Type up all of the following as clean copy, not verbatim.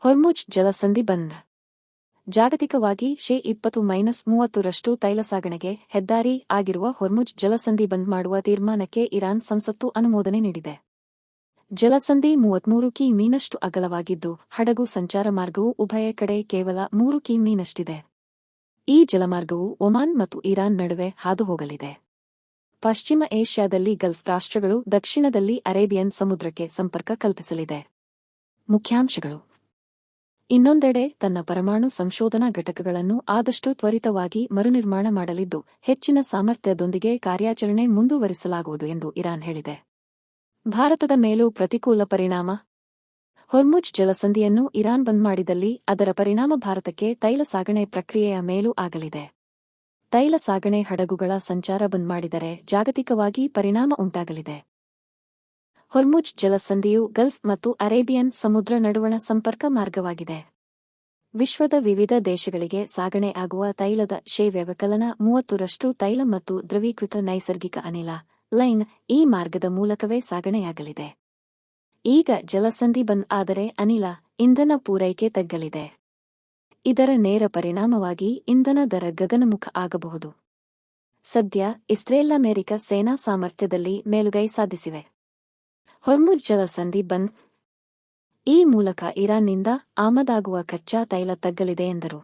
ಹೊರ್ಮುಜ್ ಜಲಸಂಧಿ ಬಂದ್. ಜಾಗತಿಕವಾಗಿ ಶೇ 20-30ರಷ್ಟು ತೈಲ ಸಾಗಣೆಗೆ ಹೆದ್ದಾರಿ ಆಗಿರುವ ಹೊರ್ಮುಜ್ ಜಲಸಂಧಿ ಬಂದ್ ಮಾಡುವ ತೀರ್ಮಾನಕ್ಕೆ ಇರಾನ್ ಸಂಸತ್ತು ಅನುಮೋದನೆ ನೀಡಿದೆ. ಜಲಸಂಧಿ 33 ಕಿ.ಮೀ.ನಷ್ಟು ಅಗಲವಾಗಿದ್ದು, ಹಡಗು ಸಂಚಾರ ಮಾರ್ಗವು ಉಭಯ ಕಡೆ ಕೇವಲ 3 ಕಿ.ಮೀ.ನಷ್ಟಿದೆ. ಈ ಜಲಮಾರ್ಗವು ಒಮಾನ್ ಮತ್ತು ಇರಾನ್ ನಡುವೆ ಹಾದುಹೋಗಲಿದೆ. ಪಶ್ಚಿಮ ಏಷ್ಯಾದಲ್ಲಿ ಗಲ್ಫ್ ರಾಷ್ಟ್ರಗಳು, ದಕ್ಷಿಣದಲ್ಲಿ ಅರೇಬಿಯನ್ ಸಮುದ್ರಕ್ಕೆ ಸಂಪರ್ಕ ಕಲ್ಪಿಸಲಿದೆ. ಮುಖ್ಯಾಂಶಗಳು. ಇನ್ನೊಂದೆಡೆ ತನ್ನ ಪರಮಾಣು ಸಂಶೋಧನಾ ಘಟಕಗಳನ್ನು ಆದಷ್ಟು ತ್ವರಿತವಾಗಿ ಮರುನಿರ್ಮಾಣ ಮಾಡಲಿದ್ದು, ಹೆಚ್ಚಿನ ಸಾಮರ್ಥ್ಯದೊಂದಿಗೆ ಕಾರ್ಯಾಚರಣೆ ಮುಂದುವರಿಸಲಾಗುವುದು ಎಂದು ಇರಾನ್ ಹೇಳಿದೆ. ಭಾರತದ ಮೇಲೂ ಪ್ರತಿಕೂಲ ಪರಿಣಾಮ. ಹೊರ್ಮುಜ್ ಜಲಸಂಧಿಯನ್ನು ಇರಾನ್ ಬಂದ್ ಮಾಡಿದಲ್ಲಿ ಅದರ ಪರಿಣಾಮ ಭಾರತಕ್ಕೆ ತೈಲ ಸಾಗಣೆ ಪ್ರಕ್ರಿಯೆಯ ಮೇಲೂ ಆಗಲಿದೆ. ತೈಲ ಸಾಗಣೆ ಹಡಗುಗಳ ಸಂಚಾರ ಬಂದ್ ಮಾಡಿದರೆ ಜಾಗತಿಕವಾಗಿ ಪರಿಣಾಮ ಉಂಟಾಗಲಿದೆ. ಹೊರ್ಮುಜ್ ಜಲಸಂಧಿಯು ಗಲ್ಫ್ ಮತ್ತು ಅರೇಬಿಯನ್ ಸಮುದ್ರ ನಡುವಣ ಸಂಪರ್ಕ ಮಾರ್ಗವಾಗಿದೆ. ವಿಶ್ವದ ವಿವಿಧ ದೇಶಗಳಿಗೆ ಸಾಗಣೆ ಆಗುವ ತೈಲದ ಶೇ 30ರಷ್ಟು ತೈಲ ಮತ್ತು ದ್ರವೀಕೃತ ನೈಸರ್ಗಿಕ ಅನಿಲ ಲೈನ್ ಈ ಮಾರ್ಗದ ಮೂಲಕವೇ ಸಾಗಣೆಯಾಗಲಿದೆ. ಈಗ ಜಲಸಂಧಿ ಬಂದ್ ಆದರೆ ಅನಿಲ, ಇಂಧನ ಪೂರೈಕೆ ತಗ್ಗಲಿದೆ. ಇದರ ನೇರ ಪರಿಣಾಮವಾಗಿ ಇಂಧನ ದರ ಗಗನಮುಖ ಆಗಬಹುದು. ಸದ್ಯ ಇಸ್ರೇಲ್ ಅಮೆರಿಕ ಸೇನಾ ಸಾಮರ್ಥ್ಯದಲ್ಲಿ ಮೇಲುಗೈ ಸಾಧಿಸಿವೆ. ಹೊರ್ಮುಜ್ ಜಲಸಂಧಿ ಬಂದ್ ಈ ಮೂಲಕ ಇರಾನ್ನಿಂದ ಆಮದಾಗುವ ಕಚ್ಚಾ ತೈಲ ತಗ್ಗಲಿದೆ ಎಂದರು.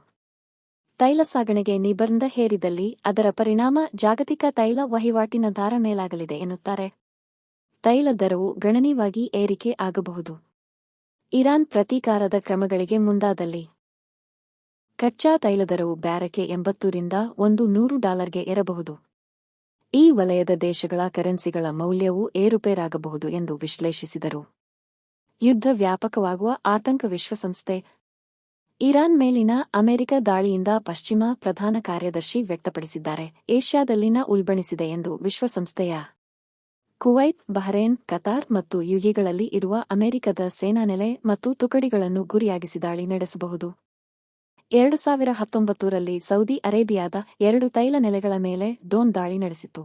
ತೈಲ ಸಾಗಣೆಗೆ ನಿರ್ಬಂಧ ಹೇರಿದಲ್ಲಿ ಅದರ ಪರಿಣಾಮ ಜಾಗತಿಕ ತೈಲ ವಹಿವಾಟಿನ ದರ ಮೇಲಾಗಲಿದೆ ಎನ್ನುತ್ತಾರೆ. ತೈಲ ದರವು ಗಣನೀಯವಾಗಿ ಏರಿಕೆ ಆಗಬಹುದು. ಇರಾನ್ ಪ್ರತೀಕಾರದ ಕ್ರಮಗಳಿಗೆ ಮುಂದಾದಲ್ಲಿ ಕಚ್ಚಾ ತೈಲ ದರವು ಬ್ಯಾರಕ್ಕೆ $80 ಏರಬಹುದು. ಈ ವಲಯದ ದೇಶಗಳ ಕರೆನ್ಸಿಗಳ ಮೌಲ್ಯವೂ ಏರುಪೇರಾಗಬಹುದು ಎಂದು ವಿಶ್ಲೇಷಿಸಿದರು. ಯುದ್ಧ ವ್ಯಾಪಕವಾಗುವ ಆತಂಕ. ವಿಶ್ವಸಂಸ್ಥೆ ಇರಾನ್ ಮೇಲಿನ ಅಮೆರಿಕ ದಾಳಿಯಿಂದ ಪಶ್ಚಿಮ ಪ್ರಧಾನ ಕಾರ್ಯದರ್ಶಿ ವ್ಯಕ್ತಪಡಿಸಿದ್ದಾರೆ. ಏಷ್ಯಾದಲ್ಲಿನ ಉಲ್ಬಣಿಸಿದೆ ಎಂದು ವಿಶ್ವಸಂಸ್ಥೆಯ ಕುವೈತ್, ಬಹರೇನ್, ಕತಾರ್ ಮತ್ತು ಯುಎಇಗಳಲ್ಲಿ ಇರುವ ಅಮೆರಿಕದ ಸೇನಾ ನೆಲೆ ಮತ್ತು ತುಕಡಿಗಳನ್ನು ಗುರಿಯಾಗಿಸಿ ದಾಳಿ ನಡೆಸಬಹುದು. 2019ರಲ್ಲಿ ಸೌದಿ ಅರೇಬಿಯಾದ 2 ತೈಲ ನೆಲೆಗಳ ಮೇಲೆ ಡ್ರೋನ್ ದಾಳಿ ನಡೆಸಿತ್ತು.